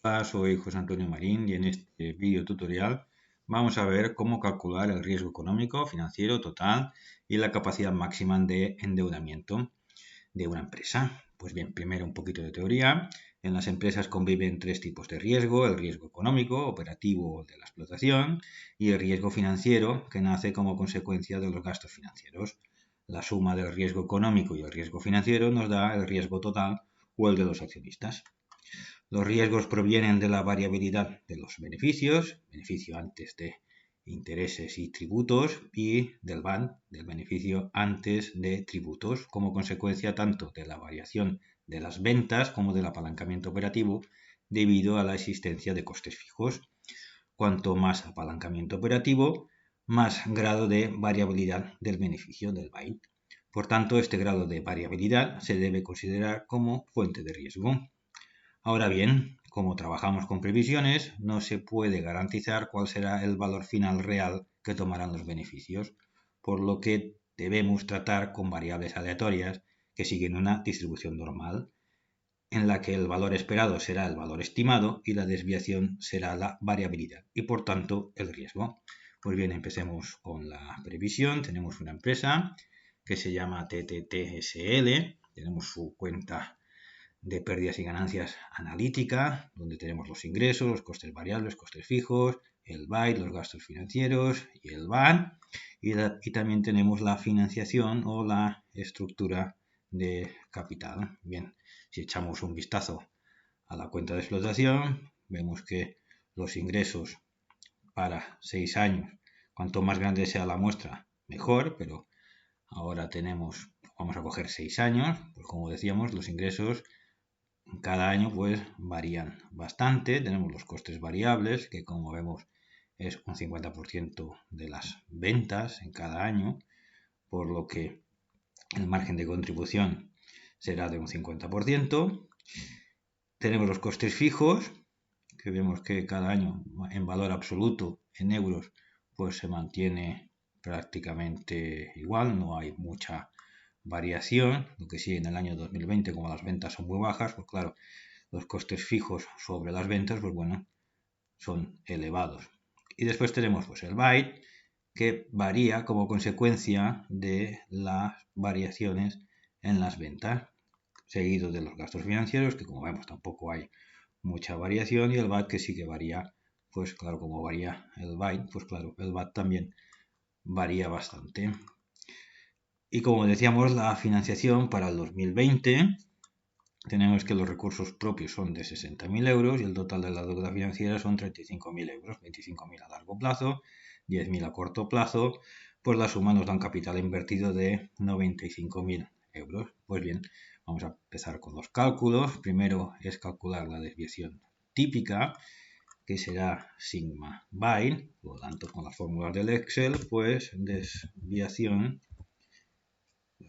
Hola, soy José Antonio Marín y en este vídeo tutorial vamos a ver cómo calcular el riesgo económico, financiero total y la capacidad máxima de endeudamiento de una empresa. Pues bien, primero un poquito de teoría. En las empresas conviven tres tipos de riesgo: el riesgo económico, operativo de la explotación, y el riesgo financiero, que nace como consecuencia de los gastos financieros. La suma del riesgo económico y el riesgo financiero nos da el riesgo total o el de los accionistas. Los riesgos provienen de la variabilidad de los beneficios, beneficio antes de intereses y tributos, y del VAT, del beneficio antes de tributos, como consecuencia tanto de la variación de las ventas como del apalancamiento operativo debido a la existencia de costes fijos. Cuanto más apalancamiento operativo, más grado de variabilidad del beneficio del VAT. Por tanto, este grado de variabilidad se debe considerar como fuente de riesgo. Ahora bien, como trabajamos con previsiones, no se puede garantizar cuál será el valor final real que tomarán los beneficios, por lo que debemos tratar con variables aleatorias que siguen una distribución normal, en la que el valor esperado será el valor estimado y la desviación será la variabilidad y por tanto el riesgo. Pues bien, empecemos con la previsión. Tenemos una empresa que se llama TTTSL, tenemos su cuenta de pérdidas y ganancias analítica, donde tenemos los ingresos, los costes variables, costes fijos, el BAIT, los gastos financieros y el VAT. Y también tenemos la financiación o la estructura de capital. Bien, si echamos un vistazo a la cuenta de explotación, vemos que los ingresos para 6 años, cuanto más grande sea la muestra, mejor, pero ahora vamos a coger 6 años, pues como decíamos, los ingresos cada año pues varían bastante. Tenemos los costes variables, que como vemos es un 50% de las ventas en cada año, por lo que el margen de contribución será de un 50%. Tenemos los costes fijos, que vemos que cada año en valor absoluto, en euros, pues se mantiene prácticamente igual, no hay mucha variación. Lo que sí, en el año 2020, como las ventas son muy bajas, pues claro, los costes fijos sobre las ventas, pues bueno, son elevados. Y después tenemos pues el BAIT, que varía como consecuencia de las variaciones en las ventas, seguido de los gastos financieros, que como vemos tampoco hay mucha variación, y el VAT, que sí que varía, pues claro, como varía el BAIT, pues claro, el VAT también varía bastante. Y como decíamos, la financiación para el 2020, tenemos que los recursos propios son de 60.000 euros y el total de la deuda financiera son 35.000 euros, 25.000 a largo plazo, 10.000 a corto plazo, pues la suma nos da un capital invertido de 95.000 euros. Pues bien, vamos a empezar con los cálculos. Primero es calcular la desviación típica, que será sigma BAIT, por lo tanto con las fórmulas del Excel, pues la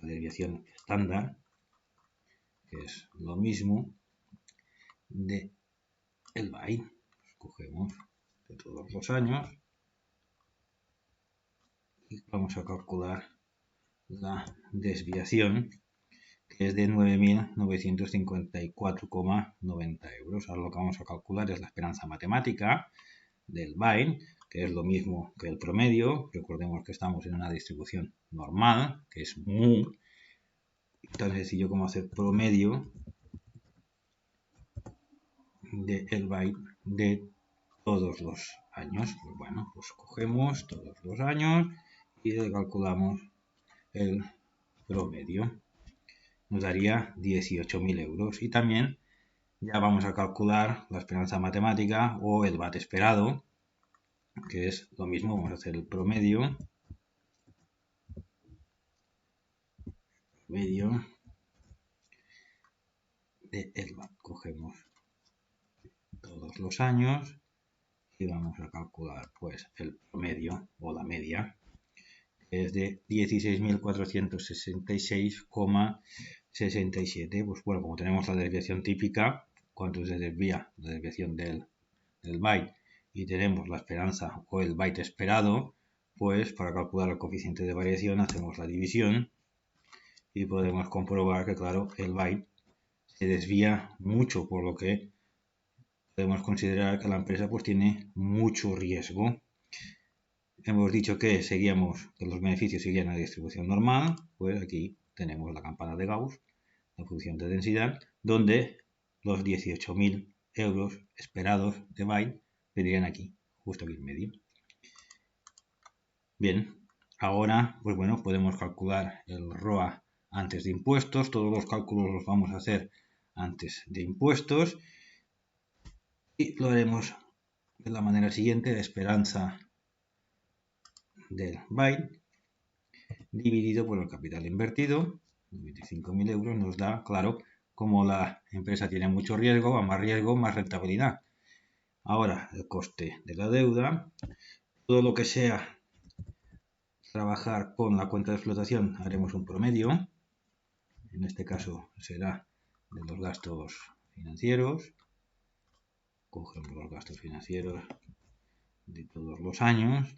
desviación estándar, que es lo mismo de el BAIT. Cogemos de todos los años y vamos a calcular la desviación, que es de 9.954,90 euros. Ahora lo que vamos a calcular es la esperanza matemática del BAIT, que es lo mismo que el promedio. Recordemos que estamos en una distribución normal, que es mu, tan sencillo como hacer promedio del BAIT de todos los años. Pues bueno, pues cogemos todos los años y le calculamos el promedio. Nos daría 18.000 euros. Y también ya vamos a calcular la esperanza matemática o el VAT esperado, que es lo mismo. Vamos a hacer el promedio de el VAT. Cogemos todos los años y vamos a calcular pues el promedio o la media, que es de 16.466,67. Pues bueno, como tenemos la desviación típica, cuánto se desvía la desviación del BAIT, y tenemos la esperanza o el BAIT esperado, pues para calcular el coeficiente de variación hacemos la división y podemos comprobar que claro, el BAIT se desvía mucho, por lo que podemos considerar que la empresa pues tiene mucho riesgo. Hemos dicho que los beneficios seguían la distribución normal, pues aquí tenemos la campana de Gauss, la función de densidad, donde los 18.000 euros esperados de Bayes vendrían aquí, justo aquí en medio. Bien, ahora pues bueno, podemos calcular el ROA antes de impuestos. Todos los cálculos los vamos a hacer antes de impuestos y lo haremos de la manera siguiente: la esperanza del Bayes dividido por el capital invertido, 25.000 euros, nos da, claro, como la empresa tiene mucho riesgo, a más riesgo, más rentabilidad. Ahora, el coste de la deuda, todo lo que sea trabajar con la cuenta de explotación, haremos un promedio. En este caso será de los gastos financieros. Cogemos los gastos financieros de todos los años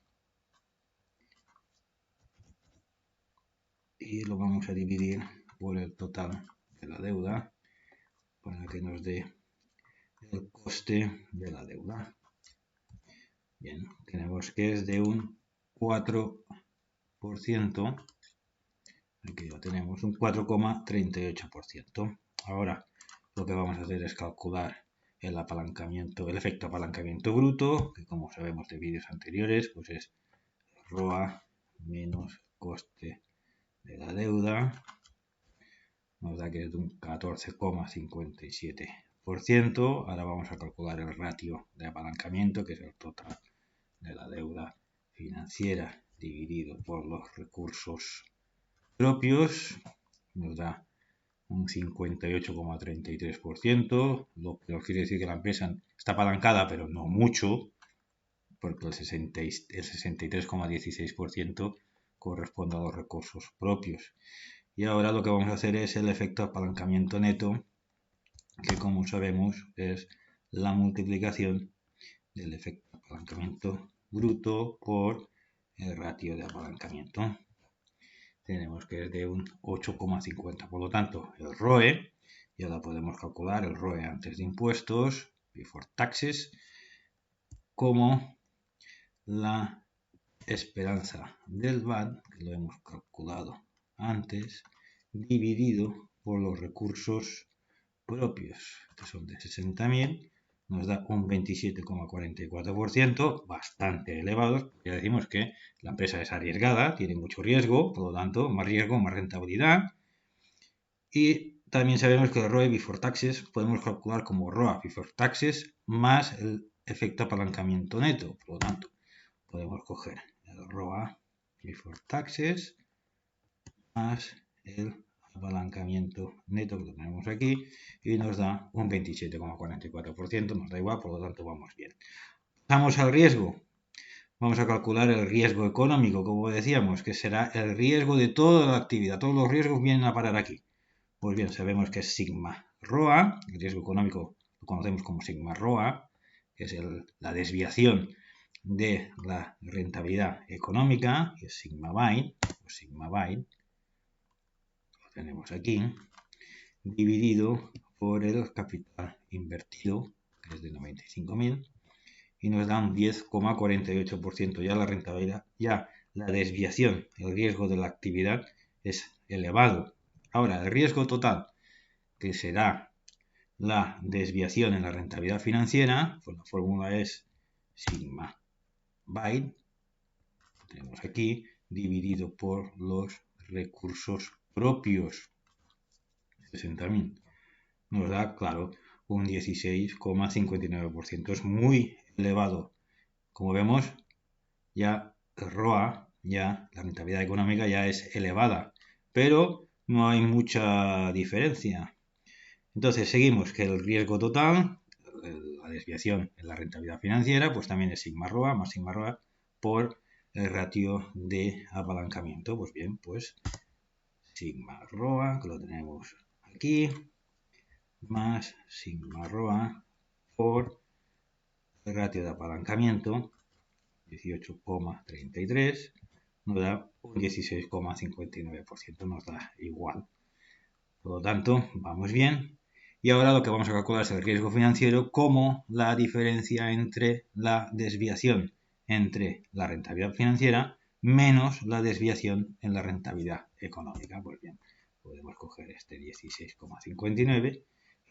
y lo vamos a dividir por el total de la deuda para que nos dé el coste de la deuda. Bien, tenemos que es de un 4%, aquí lo tenemos, un 4,38%. Ahora lo que vamos a hacer es calcular el efecto apalancamiento bruto, que como sabemos de vídeos anteriores, pues es ROA menos coste de la deuda, nos da que es de un 14,57%. Ahora vamos a calcular el ratio de apalancamiento, que es el total de la deuda financiera dividido por los recursos propios, nos da un 58,33%, lo que nos quiere decir que la empresa está apalancada, pero no mucho, porque el 63,16% corresponde a los recursos propios. Y ahora lo que vamos a hacer es el efecto apalancamiento neto, que como sabemos es la multiplicación del efecto apalancamiento bruto por el ratio de apalancamiento. Tenemos que es de un 8,50. Por lo tanto, el ROE, ya la podemos calcular, el ROE antes de impuestos, before taxes, como la esperanza del VAT, que lo hemos calculado antes, dividido por los recursos propios, que son de 60.000, nos da un 27,44%, bastante elevado. Ya decimos que la empresa es arriesgada, tiene mucho riesgo, por lo tanto, más riesgo, más rentabilidad. Y también sabemos que el ROE before taxes podemos calcular como ROA before taxes más el efecto apalancamiento neto. Por lo tanto, podemos coger el ROA before taxes más el apalancamiento neto, que lo tenemos aquí, y nos da un 27,44%, nos da igual, por lo tanto vamos bien. Pasamos al riesgo. Vamos a calcular el riesgo económico, como decíamos, que será el riesgo de toda la actividad. Todos los riesgos vienen a parar aquí. Pues bien, sabemos que es sigma ROA, el riesgo económico lo conocemos como sigma ROA, que es la desviación de la rentabilidad económica, que es sigma Bayes, o sigma Bayes, lo tenemos aquí, dividido por el capital invertido, que es de 95.000, y nos da un 10,48%. Ya la rentabilidad, ya la desviación, el riesgo de la actividad es elevado. Ahora, el riesgo total, que será la desviación en la rentabilidad financiera, pues la fórmula es sigma Bayes, lo tenemos aquí, dividido por los recursos propios, 60.000. Nos da, claro, un 16,59%. Es muy elevado. Como vemos, ya el ROA, ya la rentabilidad económica ya es elevada, pero no hay mucha diferencia. Entonces seguimos que el riesgo total, la desviación en la rentabilidad financiera, pues también es sigma ROA más sigma ROA por el ratio de apalancamiento. Pues bien, pues sigma ROA, que lo tenemos aquí, más sigma ROA por el ratio de apalancamiento, 18,33, nos da un 16,59%, nos da igual. Por lo tanto, vamos bien. Y ahora lo que vamos a calcular es el riesgo financiero como la diferencia entre la desviación entre la rentabilidad financiera menos la desviación en la rentabilidad económica. Pues bien, podemos coger este 16,59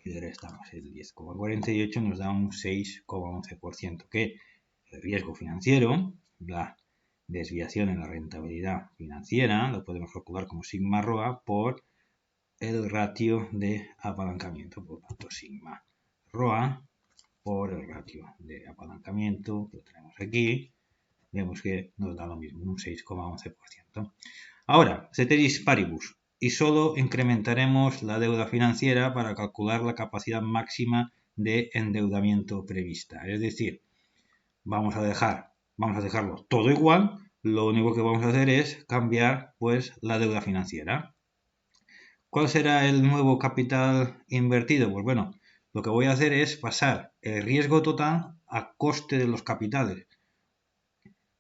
y le restamos el 10,48, nos da un 6,11%, que el riesgo financiero, la desviación en la rentabilidad financiera, lo podemos calcular como sigma ROA por el ratio de apalancamiento. Por lo tanto, sigma ROA por el ratio de apalancamiento, lo tenemos aquí, vemos que nos da lo mismo, un 6,11%. Ahora, ceteris paribus, y solo incrementaremos la deuda financiera para calcular la capacidad máxima de endeudamiento prevista. Es decir, vamos a dejarlo todo igual, lo único que vamos a hacer es cambiar pues la deuda financiera. ¿Cuál será el nuevo capital invertido? Pues bueno, lo que voy a hacer es pasar el riesgo total a coste de los capitales.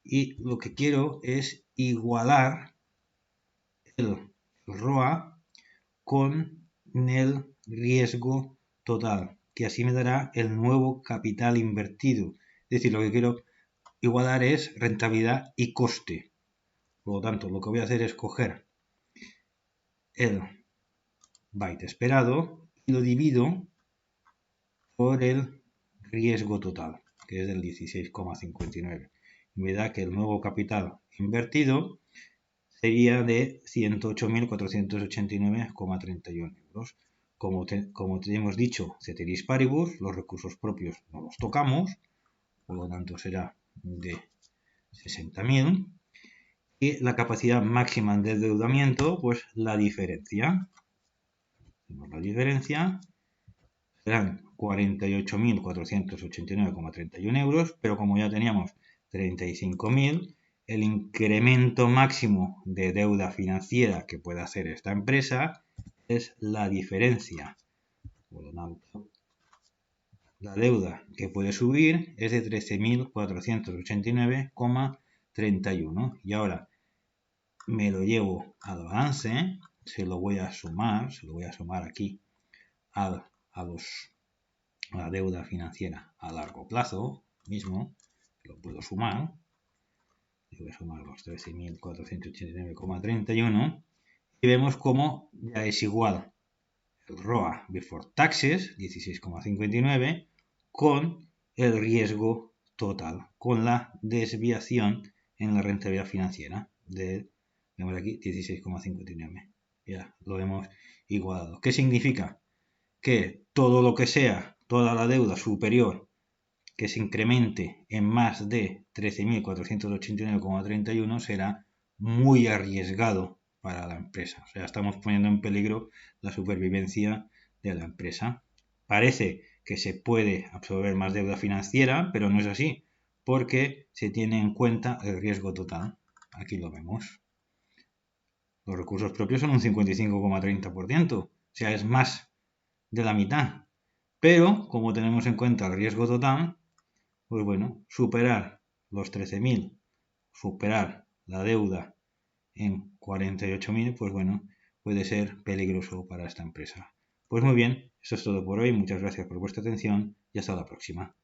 Y lo que quiero es igualar el ROA con el riesgo total, que así me dará el nuevo capital invertido. Es decir, lo que quiero igualar es rentabilidad y coste. Por lo tanto, lo que voy a hacer es coger el byte esperado y lo divido por el riesgo total, que es del 16,59. Y me da que el nuevo capital invertido sería de 108.489,31 euros. Como hemos dicho, ceteris paribus, los recursos propios no los tocamos, por lo tanto será de 60.000. Y la capacidad máxima de endeudamiento, pues la diferencia. La diferencia serán 48.489,31 euros, pero como ya teníamos 35.000, el incremento máximo de deuda financiera que puede hacer esta empresa es la diferencia. Por lo tanto, la deuda que puede subir es de 13.489,31. Y ahora me lo llevo al balance, se lo voy a sumar aquí a la deuda financiera a largo plazo mismo, lo puedo sumar, voy a sumar los 13.489,31 y vemos cómo ya es igual el ROA before taxes, 16,59, con el riesgo total, con la desviación en la rentabilidad financiera vemos aquí 16,59. Ya lo hemos igualado. ¿Qué significa? Que todo lo que sea, toda la deuda superior que se incremente en más de 13.489,31 será muy arriesgado para la empresa. O sea, estamos poniendo en peligro la supervivencia de la empresa. Parece que se puede absorber más deuda financiera, pero no es así, porque se tiene en cuenta el riesgo total. Aquí lo vemos. Los recursos propios son un 55,30%, o sea, es más de la mitad. Pero, como tenemos en cuenta el riesgo total, pues bueno, superar los 13.000, superar la deuda en 48.000, pues bueno, puede ser peligroso para esta empresa. Pues muy bien, eso es todo por hoy. Muchas gracias por vuestra atención y hasta la próxima.